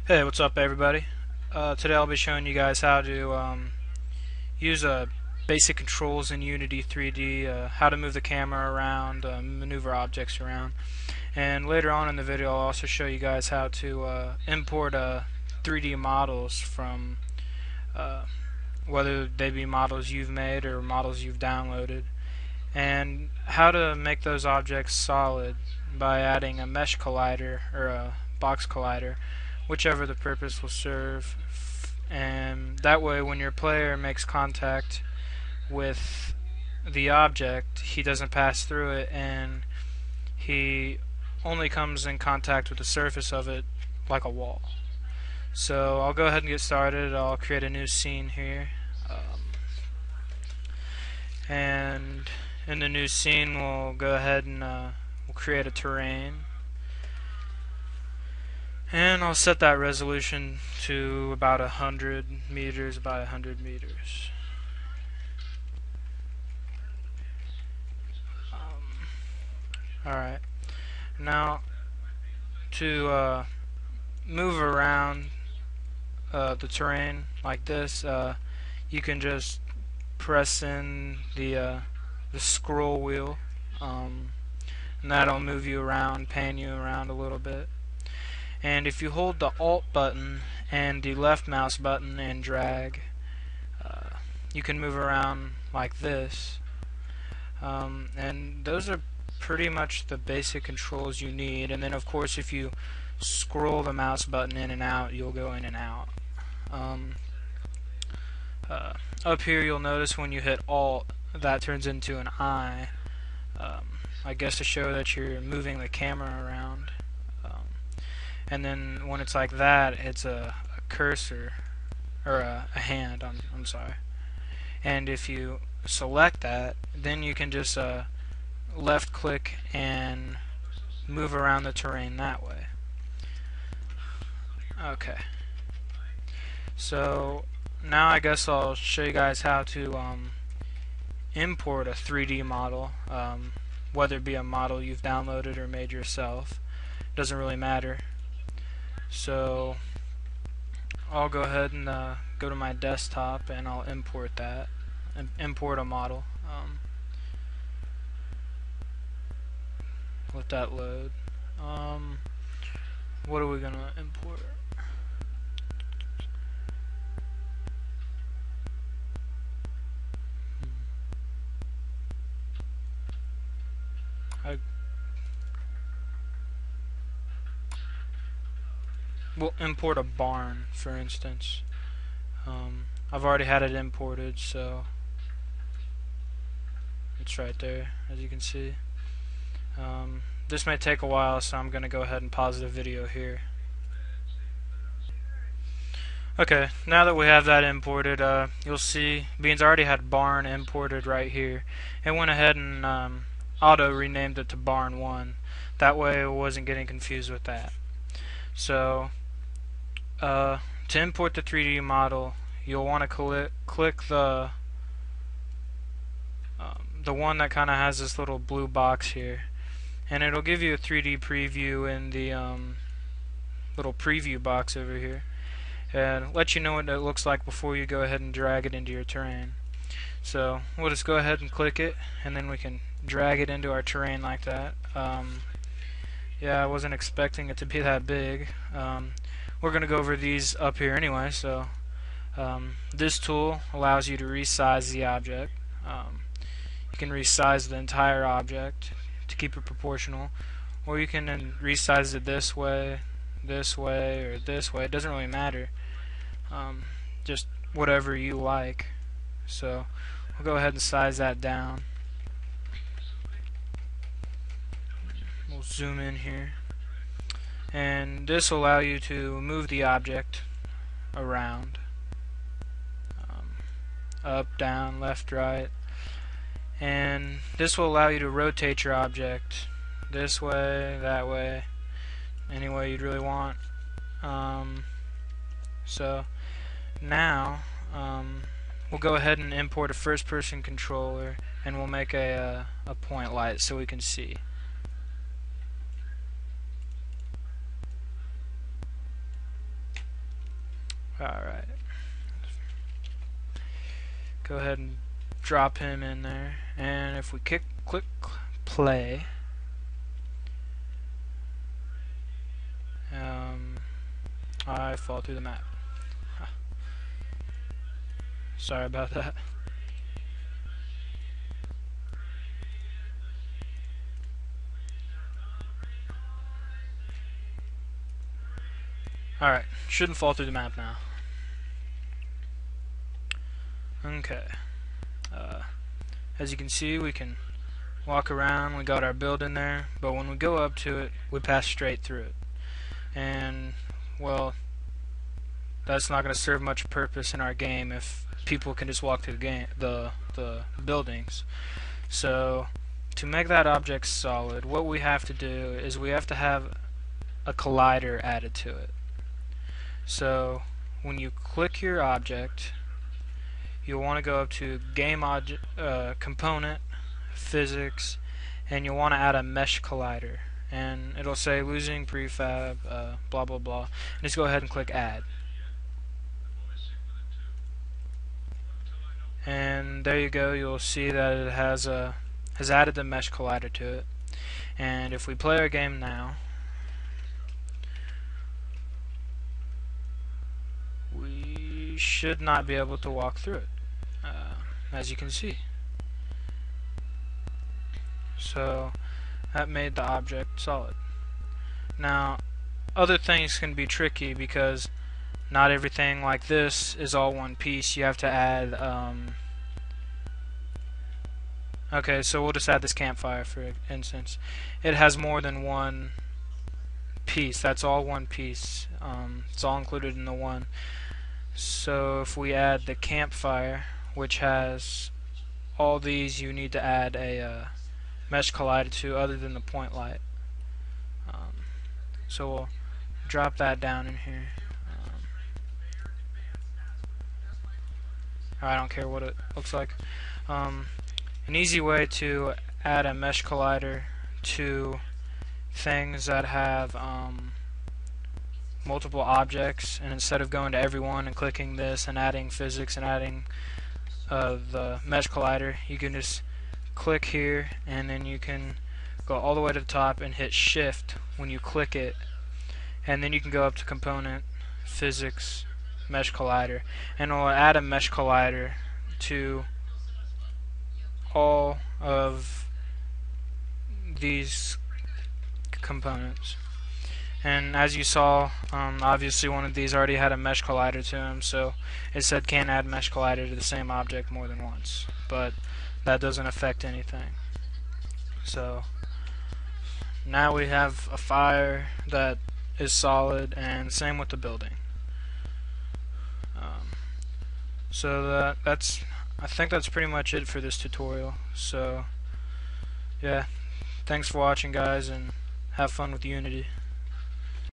Hey, what's up everybody? Today I'll be showing you guys how to use basic controls in Unity 3D, how to move the camera around, maneuver objects around. And later on in the video I'll also show you guys how to import 3D models from uh, whether they be models you've made or models you've downloaded, and how to make those objects solid by adding a mesh collider or a box collider, whichever the purpose will serve. And that way when your player makes contact with the object, he doesn't pass through it, and he only comes in contact with the surface of it like a wall. So I'll go ahead and get started. I'll create a new scene here, and in the new scene we'll go ahead and we'll create a terrain, and I'll set that resolution to about 100 meters by 100 meters. Alright, now to move around the terrain like this, you can just press in the scroll wheel, and that'll move you around, pan you around a little bit. And if you hold the Alt button and the left mouse button and drag, you can move around like this. And those are pretty much the basic controls you need. And then of course if you scroll the mouse button in and out, you'll go in and out. Up here you'll notice when you hit Alt, that turns into an eye, I guess to show that you're moving the camera around. And then when it's like that, it's a cursor, or a hand, I'm sorry. And if you select that, then you can just left click and move around the terrain that way. Okay, so now I guess I'll show you guys how to import a 3D model, whether it be a model you've downloaded or made yourself. Doesn't really matter. So I'll go ahead and go to my desktop and I'll import that, import a model. Let that load. What are we gonna import? We'll import a barn, for instance. I've already had it imported, so it's right there, as you can see. This may take a while, so I'm going to go ahead and pause the video here. Okay, now that we have that imported, you'll see Beans already had barn imported right here. It went ahead and auto renamed it to barn 1. That way it wasn't getting confused with that. So to import the 3D model, you'll want to click the one that kind of has this little blue box here, and it'll give you a 3D preview in the little preview box over here, and let you know what it looks like before you go ahead and drag it into your terrain. So we'll just go ahead and click it, and then we can drag it into our terrain like that. Yeah, I wasn't expecting it to be that big. We're going to go over these up here anyway. So this tool allows you to resize the object. You can resize the entire object to keep it proportional, or you can then resize it this way, or this way. It doesn't really matter. Just whatever you like. So we'll go ahead and size that down. We'll zoom in here, and this will allow you to move the object around, up, down, left, right, and this will allow you to rotate your object this way, that way, any way you'd really want. So now we'll go ahead and import a first-person controller, and we'll make a point light so we can see. Alright. Go ahead and drop him in there, and if we click play, I fall through the map. Sorry about that. Alright, shouldn't fall through the map now. Okay. As you can see, we can walk around, we got our building there, but when we go up to it, we pass straight through it. And, well, that's not going to serve much purpose in our game if people can just walk to the buildings. So, to make that object solid, what we have to do is we have to have a collider added to it. So, when you click your object, you'll want to go up to Game Component, Physics, and you'll want to add a Mesh Collider. And it'll say losing prefab, blah blah blah. And just go ahead and click Add. And there you go. You'll see that it has added the Mesh Collider to it. And if we play our game now, we should not be able to walk through it, as you can see. So that made the object solid. Now, other things can be tricky because not everything like this is all one piece. You have to add okay, so we'll just add this campfire for instance. It has more than one piece. That's all one piece. It's all included in the one. So if we add the campfire, which has all these, you need to add a mesh collider to other than the point light. So we'll drop that down in here. I don't care what it looks like. An easy way to add a mesh collider to things that have multiple objects, and instead of going to everyone and clicking this and adding physics and adding the mesh collider, you can just click here and then you can go all the way to the top and hit shift when you click it, and then you can go up to component, physics, mesh collider, and it'll add a mesh collider to all of these components. And as you saw, obviously one of these already had a mesh collider to them, so it said can't add mesh collider to the same object more than once, but that doesn't affect anything. So now we have a fire that is solid, and same with the building. So I think that's pretty much it for this tutorial. So yeah, thanks for watching guys, and have fun with Unity.